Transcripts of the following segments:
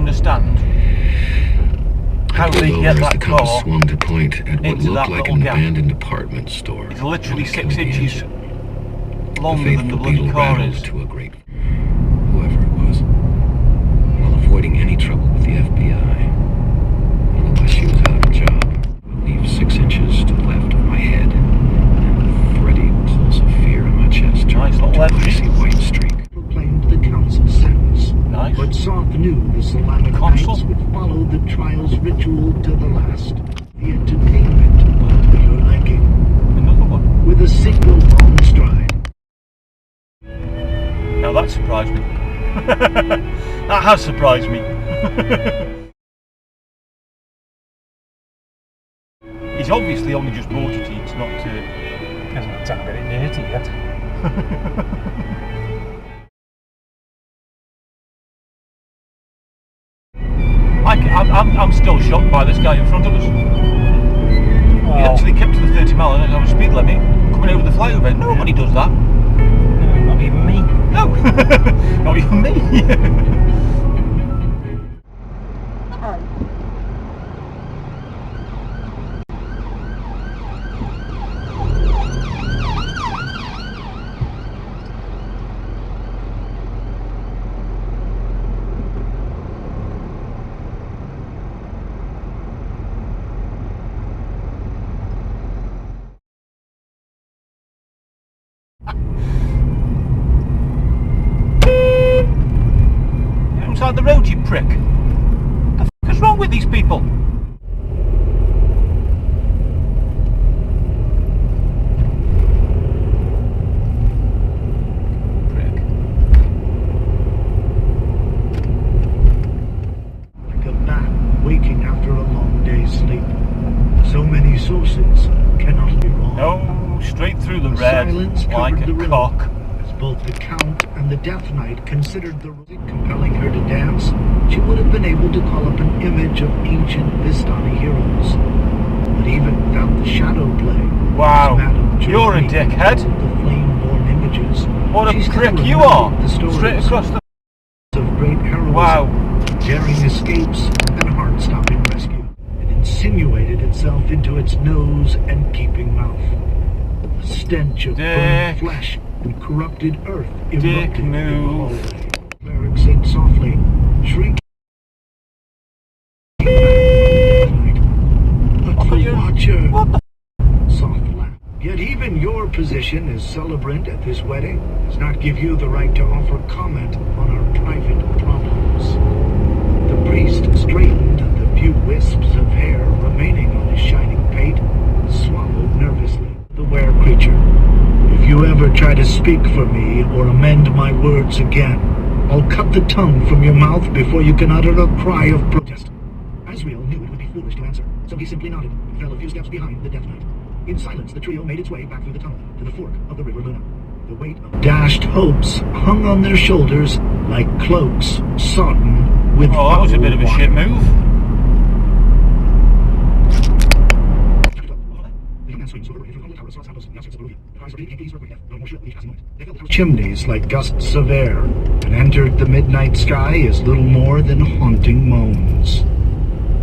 understand how they get that car swung to point at what into that looked like little an gap. abandoned department store. It's literally on 6 Kennedy inches Engine. longer than the bloody Beetle car ran is. over to a great, whoever it was, while avoiding any trouble with the FBI. Otherwise, she was out of a job. I'll leave 6 inches to the left of my head, and a thready pulse of fear in my chest turned Nice little into an left. icy white streak. Proclaimed the council's sentence. Nice. But Soth knew the Solanic Console? Knights would follow the trial's ritual to the last. The entertainment to your liking. Another one. With a single long stride. Now that surprised me. That has surprised me. He's obviously only just bought it, it's not Hasn't had time to get it dirty yet. I'm still shocked by this guy in front of us. He actually kept to the 30 mile an hour speed limit coming over the flyover. Nobody does that. No, not even me. No, not even me. Outside the road, you prick. What the fuck is wrong with these people? Prick. Like a bat waking after a long day's sleep. So many sources cannot be wrong. No, straight through the The red, silence like covered a the room. cock. As both the Count and the Death Knight considered the music compelling her to dance, she would have been able to call up an image of ancient Vistani heroes. But even without the shadow play, Wow, Madame you're a Giovanni dickhead. called the flame-born images. What She a still prick you remembered are! the stories Straight across the... of great heroism, Wow. daring escapes, and heart-stopping rescue. It insinuated itself into its nose and gaping mouth. A stench of burned flesh and corrupted earth erupted in the move. hallway. Cleric said softly, shrieking. But the Watcher, What the... soft laugh. Yet even your position as celebrant at this wedding does not give you the right to offer comment on our private problems. The priest straightened the few wisps of hair remaining on his shining pate and swallowed nervously. The were creature, if you ever try to speak for me or amend my words again, I'll cut the tongue from your mouth before you can utter a cry of protest. Asriel knew it would be foolish to answer, so he simply nodded and fell a few steps behind the Death Knight. In silence, the trio made its way back through the tunnel to the fork of the River Luna. The weight of dashed hopes hung on their shoulders like cloaks sodden with Oh, that was a bit of a water. shit move. Chimneys like gusts of air, and entered the midnight sky as little more than haunting moans.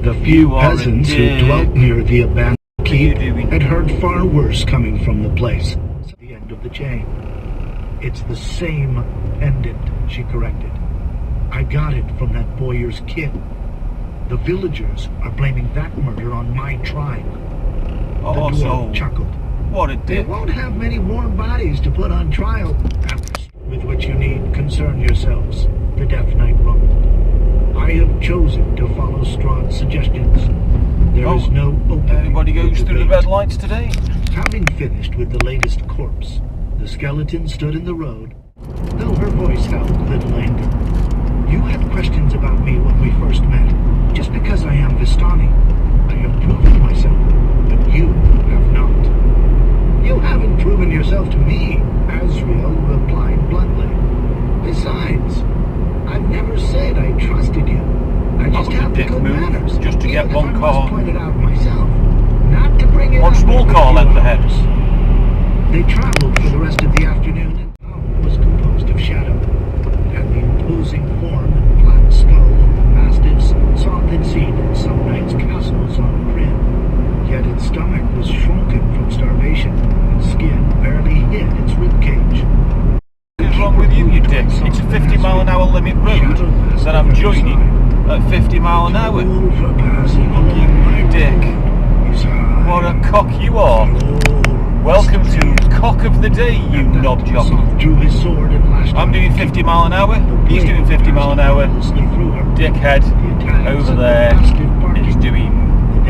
The few You are a peasants who dick. dwelt near the abandoned keep What are you doing? had heard far worse coming from the place. At the end of the chain. It's the same pendant, she corrected. I got it from that Boyer's kid. The villagers are blaming that murder on my tribe. The Oh, dwarf so... chuckled. What a They dick. won't have many warm bodies to put on trial. With which you need concern yourselves, the Death Knight rumbled. I have chosen to follow Strahd's suggestions. There is no opening. Everybody goes for through the debate. red lights today. Having finished with the latest corpse, the skeleton stood in the road, though her voice held little anger. You had questions about me when we first met. Just because I am Vistani, I have proven myself, but you have not. You haven't proven yourself to me, Asriel replied bluntly. Besides, I've never said I trusted you. I That just was a have dick good move, manners. just to get even one if I car. must point it out myself, not to bring it One up small every car few length ahead. hours. They traveled for the rest of the afternoon, and Tom was composed of shadow. It had the imposing form and flat skull of the masked mile an hour. For passing along my Dick. road is high. What a cock you are. Welcome to Cock of the Day, you knob jockey. Drew his sword and lashed I'm out. doing 50 mile an hour. He's doing 50 mile an hour. Through her. Dickhead over there is doing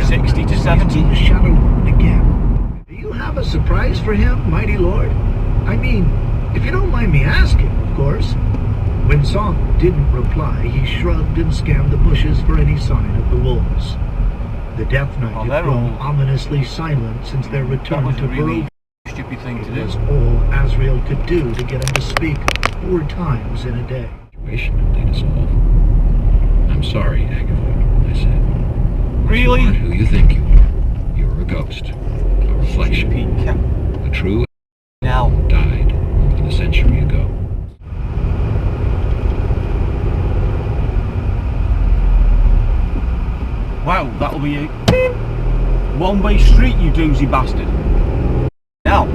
60 to 70. The shadow again. Do you have a surprise for him, mighty lord? I mean, if you don't mind me asking, of course. When Song didn't reply, he shrugged and scanned the bushes for any sign of the wolves. The Death Knight Oh, had they're grown all- ominously silent since their That return was to a really Barovia. stupid thing to It do. was all Azrael could do to get him to speak 4 times in a day. Situation if they dissolve. I'm sorry, Agatha, I said. You Really? aren't who you think you are. You're a ghost. A reflection. Stupid cat. The true Now, died more than a century ago. wow, that'll be a one-way street, you doozy bastard. Now.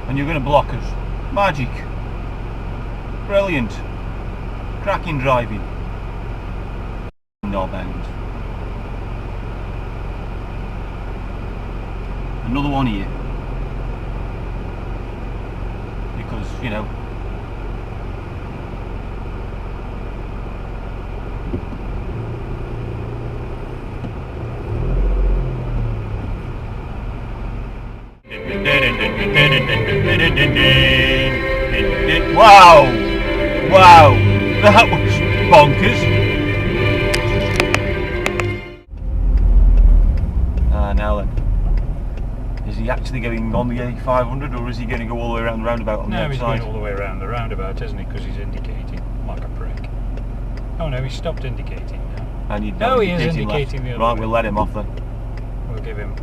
And you're going to block us. Magic. Brilliant. Cracking driving. Knob end. Another one here. Because, you know, wow! Wow! That was bonkers! Now then. Is he actually going on the A500 or is he going to go all the way around the roundabout on the No, he's outside? going all the way around the roundabout, isn't he? Because he's indicating like a prick. Oh no, he's stopped indicating now. And he'd No, he is left. indicating the other Right, way. we'll let him off then. We'll give him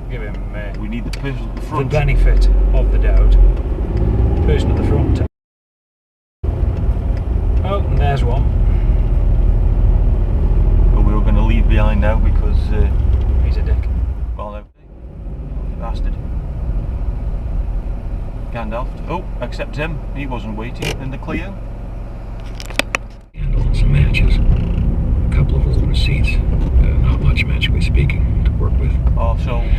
We need the person at the the front. benefit of the doubt. Person at the front. Oh, and there's one. But we were going to leave behind now because, He's a dick. well, no. Bastard. Gandalf. Oh, except him. He wasn't waiting in the Clio. Candle and some matches. A couple of old receipts. Not much, magically speaking, to work with. Our souls.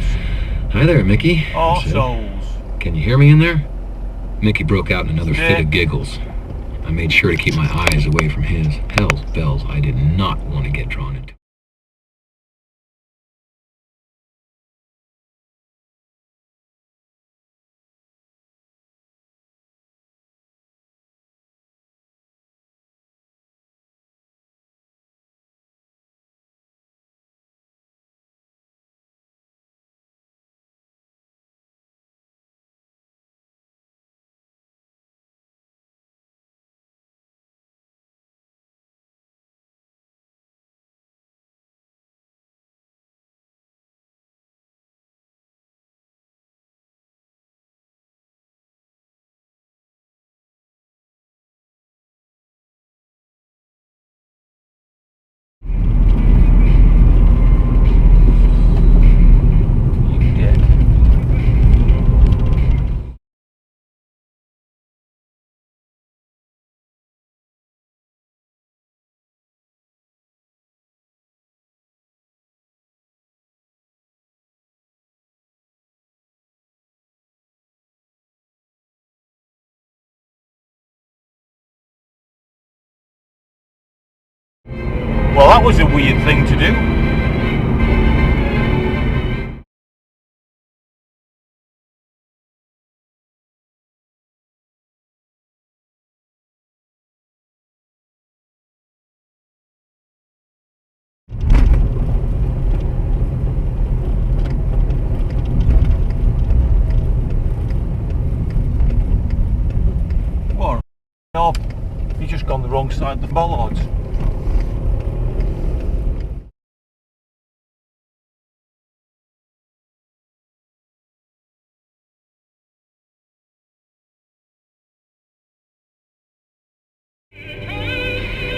Hi there, Mickey. I Our said. souls. Can you hear me in there? Mickey broke out in another fit Yeah. of giggles. I made sure to keep my eyes away from his. Hell's bells, I did not want to get drawn into. You dick. Well, that was a weird thing to do. What? No, he's just gone the wrong side of the bollards.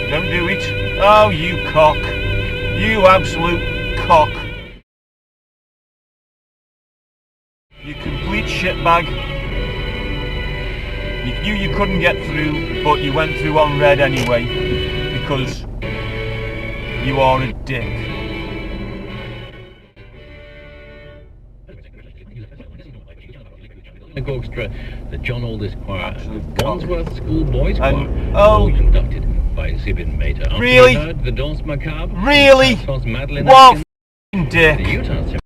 Don't do it. Oh, you cock. You absolute cock. You complete shitbag. You knew you couldn't get through, but you went through on red anyway, because you are a dick. The orchestra, the John Aldous Choir, Absolute cock. Wandsworth School Boys Choir, And- all oh. conducted by Zibin Mater. After Really? we heard the Danse Macabre, Really? Françoise Madeleine What Atkins, f***ing the dick? Utah